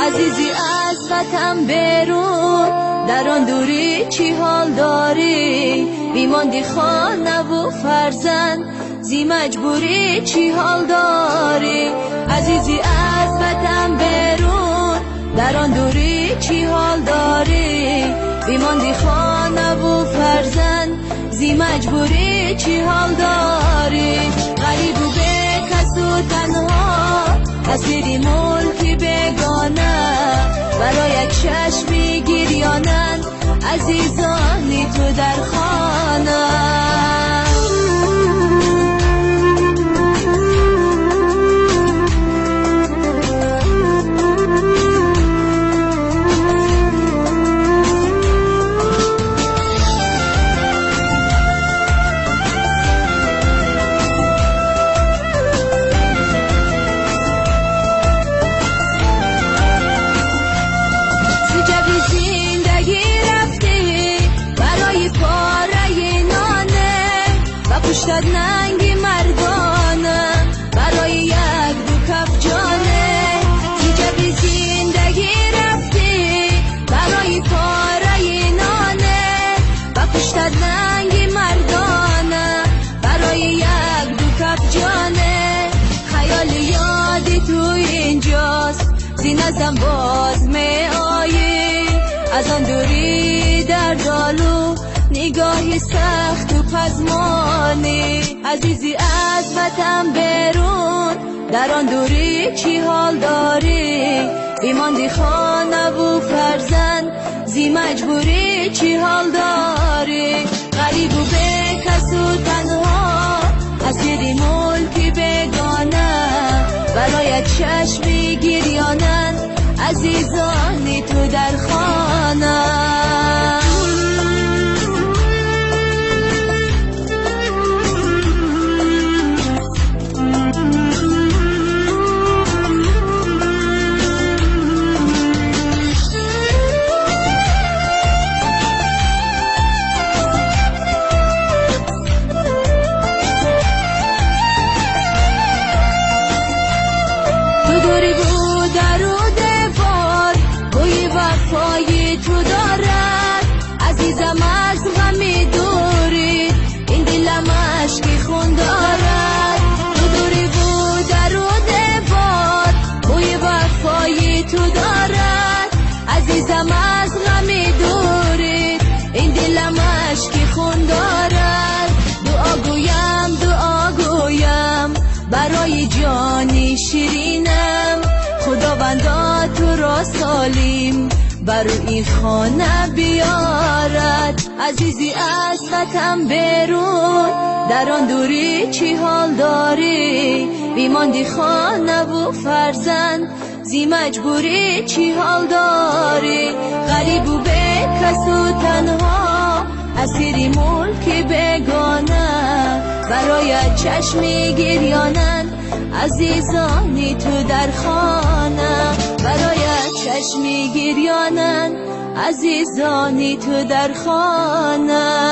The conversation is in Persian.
عزیزی از وطن برون، در آن دوری چی حال داری؟ بیماندی خانه و فرزند، زی مجبوری چی حال داری؟ عزیزی از وطن برون، در آن دوری چی حال داری؟ بیماندی خانه و فرزند، زی مجبوری چی حال داری؟ غریب و به کس و تنها، اسیری ملکی بگانه، برای چشمی گریانند عزیزانی تو در خانه. پشتت ننگی مردانه، برای یک دو کف جانه، زی زندگی رفتی برای پاره نانه، و پشتت ننگی مردانه، برای یک دو کف جانه. خیال یادی تو اینجاست، زی نزدم باز می آیی، از آن دوری در دالو نگاهی سخت و پزمانی. عزیزی از وطن برون، در آن دوری چی حال داری؟ بیماندی خانه و فرزند، زی مجبوری چی حال داری؟ غریب و به کس و تنها، اسیری ملکی بگانه، برای چشمی گریانند عزیزانی تو در خانه. دوری بود در و دفار، بوی وفایی تو دارد، عزیزم از غمی دوری، این دلم عشقی خون دارد. دوری بود در و دفار، بوی وفایی تو دارد، عزیزم از غمی دوری، این دلم عشقی خون دارد. دعا گویم برای جانی شیرینم، خداوندا تو را سالم بر این خانه بیارد. عزیزی از وطن برون، در آن دوری چی حال داری؟ بیماندی خانه و فرزند، زی مجبوری چی حال داری؟ غریب و به کس و تنها، اسیری ملکی بگانه، برای چشمی گریانند عزیزانی تو در خانه، برای چشمی گریانند عزیزانی تو در خانه.